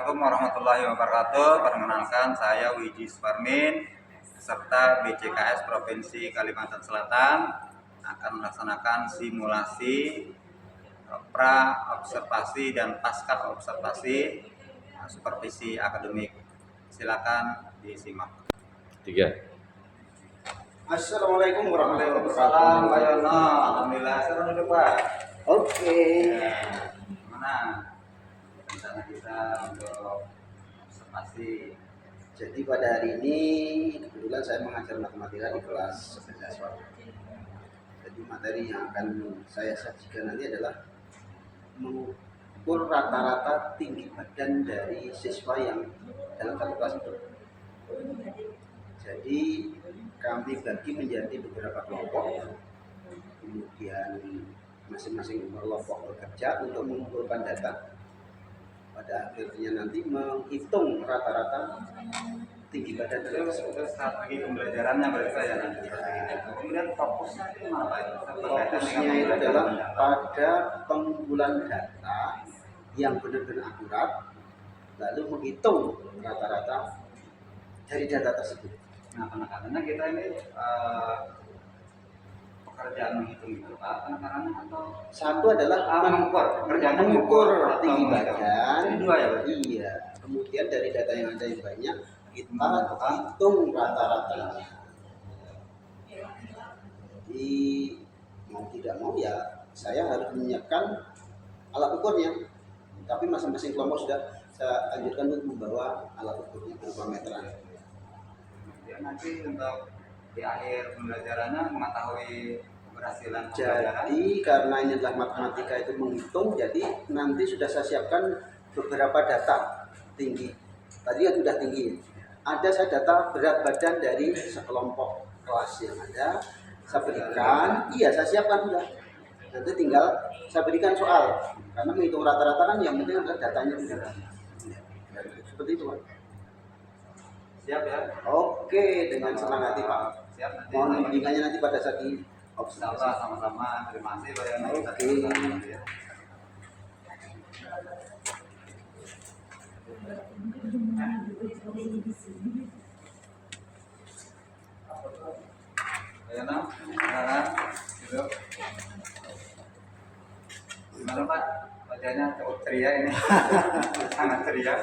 Assalamualaikum warahmatullahi wabarakatuh. Perkenalkan, saya Wiji Suparmin, peserta BCKS Provinsi Kalimantan Selatan akan melaksanakan simulasi pra-observasi dan pasca observasi supervisi akademik. Silakan disimak. 3. Assalamualaikum warahmatullahi Waalaikumsalam, Pak wabarakatuh. Yono. Alhamdulillah, seru dulu, Pak. Oke. Gimana rencana kita untuk observasi? Jadi pada hari ini kebetulan saya mengajar matematika di kelas 11. Jadi materi yang akan saya sajikan nanti adalah mengukur rata-rata tinggi badan dari siswa yang dalam satu kelas itu. Jadi kami bagi menjadi beberapa kelompok, kemudian masing-masing kelompok bekerja untuk mengumpulkan data. Pada akhirnya nanti menghitung rata-rata tinggi badan Itu strategi pembelajarannya berarti ya nanti. Kemudian fokusnya itu apa itu? Fokusnya itu adalah pada pengumpulan data yang benar-benar akurat, lalu menghitung rata-rata dari data tersebut. Nah, penekanan kita ini pekerjaan menghitung itu Pak, penekanan atau Satu adalah mengukur, pekerjaan mengukur tinggi badan. Jadi dua ya, Pak? Iya. Kemudian dari data yang ada yang banyak kita hitung rata-ratanya. Jadi mau tidak mau ya saya harus menyiapkan alat ukurnya. Tapi masing-masing kelompok sudah saya anjurkan untuk membawa alat ukurnya berupa meteran. Ya, nanti untuk di akhir pembelajarannya mengetahui keberhasilan pembelajaran. Jadi karena ini adalah matematika itu menghitung, jadi nanti sudah saya siapkan beberapa data tinggi. Tadi kan sudah tinggi. Ada saya data berat badan dari sekelompok kelas yang ada. Saya berikan, saya siapkan sudah. Nanti tinggal saya berikan soal. Karena menghitung rata-rata kan yang penting adalah datanya benar. Seperti itu, Pak. Siap ya? Oke, dengan senang hati, Pak. Siap nanti. Mohon bimbingannya nanti pada saat di Insya Allah sama-sama. Terima kasih Pak Yono. Oke. Pak Yono, silakan. Gitu. Gimana Pak? Wajahnya cukup ceria ini. Sangat ceria.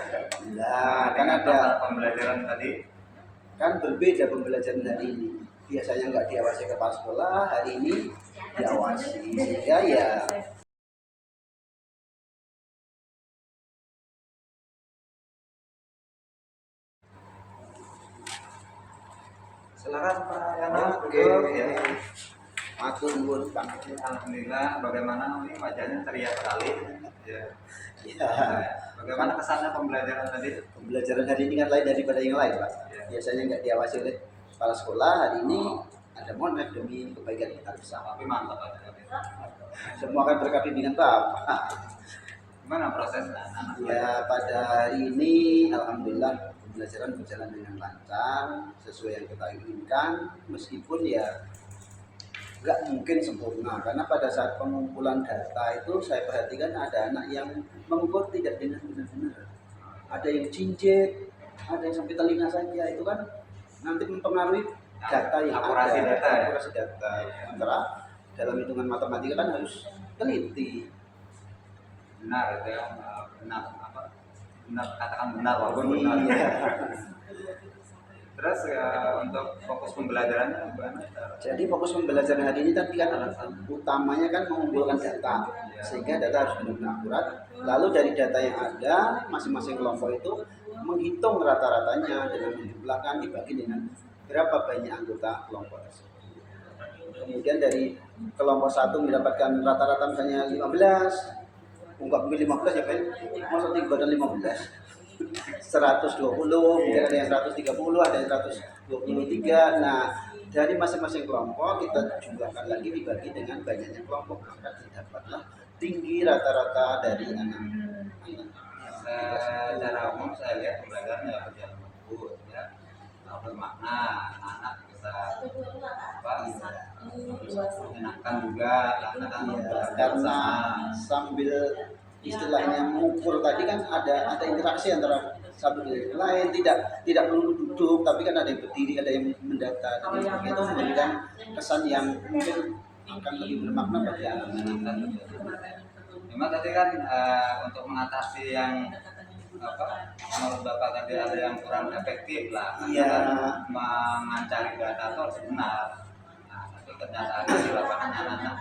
Nah, kan Dengan ada pembelajaran tadi. kan berbeda pembelajaran hari ini. Biasanya nggak diawasi kepala sekolah, hari ini diawasi. Sehingga ya Silakan Pak Yono. oke. Duduk, ya. Matur nuwun, Pak. Alhamdulillah, bagaimana ini wajahnya ceria sekali. Ya. Ya, Bagaimana kesannya pembelajaran tadi? pembelajaran hari ini kan lain daripada yang lain, Pak. Ya. Biasanya nggak diawasi oleh kepala sekolah, hari ini ada mohon maaf demi kebaikan kita bersama. Tapi mantap Pak. Semua akan berkat bimbingan Bapak. Gimana prosesnya? Ya, pada hari ini alhamdulillah pembelajaran berjalan dengan lancar sesuai yang kita inginkan, meskipun ya nggak mungkin sempurna karena pada saat pengumpulan data itu saya perhatikan ada anak yang mengukur tidak benar-benar, ada yang jinjit, ada yang sampai telinga saja, itu kan nanti mempengaruhi data yang Akurasi ada, data, ya? akurasi data. Sementara dalam hitungan matematika kan harus teliti. Benar itu ya, benar apa? Benar, katakan benar walaupun benar. Iya. Terus untuk fokus pembelajarannya gimana? Jadi fokus pembelajaran hari ini tadi kan utamanya kan mengumpulkan data, sehingga data harus benar-benar akurat. Lalu dari data yang ada, masing-masing kelompok itu menghitung rata-ratanya dengan menjumlahkan dibagi dengan berapa banyak anggota kelompok tersebut. Kemudian dari kelompok satu mendapatkan rata-rata misalnya 15, enggak mungkin 15 ya, Pak. Masa tinggi badan 15. 120, mungkin ada yang 130, ada yang 123. Nah, dari masing-masing kelompok kita jumlahkan lagi dibagi dengan banyaknya kelompok, maka didapatlah tinggi rata-rata dari anak. Secara umum saya lihat pembelajarannya berjalan bagus ya, bermakna, anak-anak bisa menyenangkan juga karena kan Karena sambil istilahnya mengukur tadi kan ada interaksi antara satu dengan yang lain, tidak perlu duduk, tapi kan ada yang berdiri, ada yang mendata, dan sebagainya, itu memberikan kesan yang mungkin akan lebih bermakna bagi anak-anak. Memang tadi kan untuk mengatasi yang apa menurut Bapak tadi ada yang kurang efektif lah, Iya. kan mencari data itu harus benar. Nah, tapi ternyata ada di lapangan anak-anak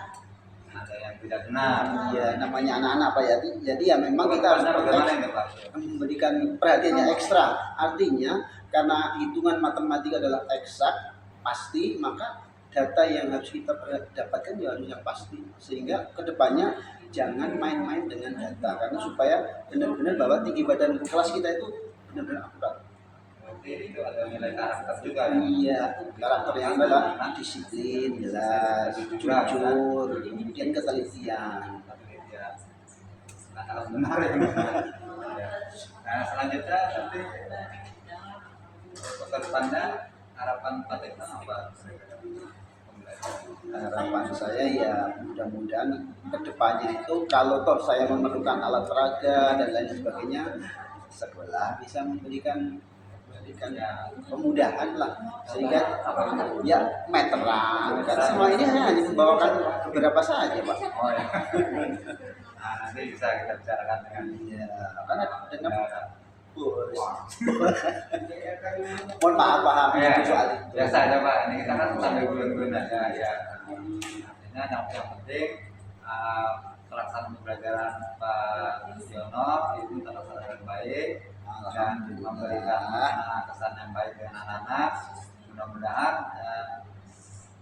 ada yang tidak benar. Iya, namanya anak-anak Pak ya. Jadi ya memang kita harus bagaimana itu Pak? memberikan perhatian yang ekstra. Artinya karena hitungan matematika adalah eksak, pasti, maka data yang harus kita dapatkan ya harus yang pasti. Sehingga kedepannya jangan main-main dengan data, karena supaya benar-benar bahwa tinggi badan kelas kita itu benar-benar akurat. Berarti itu ada nilai karakter juga ya? Iya, karakter yang adalah disiplin, jelas, jujur, kemudian ketelitian. Ya, kata benar ya. Nah selanjutnya nanti untuk kedepannya harapan Pak Tekno apa? Harapan saya ya mudah-mudahan kedepannya itu kalau toh saya memerlukan alat peraga dan lain sebagainya, sekolah bisa memberikan ya kemudahan lah, sehingga ya meteran kan semua ini hanya membawakan beberapa saja Pak. Oh ya. Nah nanti bisa kita bicarakan dengan Ya, karena dengan mohon maaf paham ya, soal itu. biasa aja Pak, ini kita kan sambil gulung-gulung aja ya. Artinya yang penting pelaksanaan pembelajaran Pak Yono itu terlaksana dengan baik dan memberikan kesan yang baik dengan anak-anak. Mudah-mudahan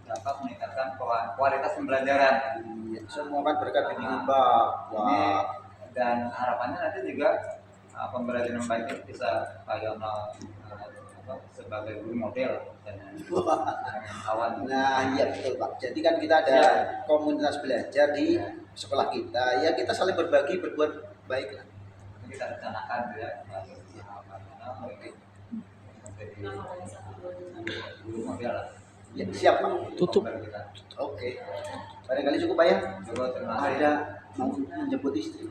dapat meningkatkan kualitas pembelajaran. Semua kan berkat bimbingan Pak. Ini dan harapannya nanti juga pembelajaran baik itu bisa Pak Yono sebagai guru model dan kawan. Nah, iya betul Pak. Jadi kan kita ada komunitas belajar di sekolah kita. Ya kita saling berbagi, berbuat baik lah. Kita rencanakan ya. Oke. Guru model lah. Ya, siap Pak. Tutup. Oke. Barangkali cukup Pak ya. Coba terima kasih. Ada mau menjemput istri.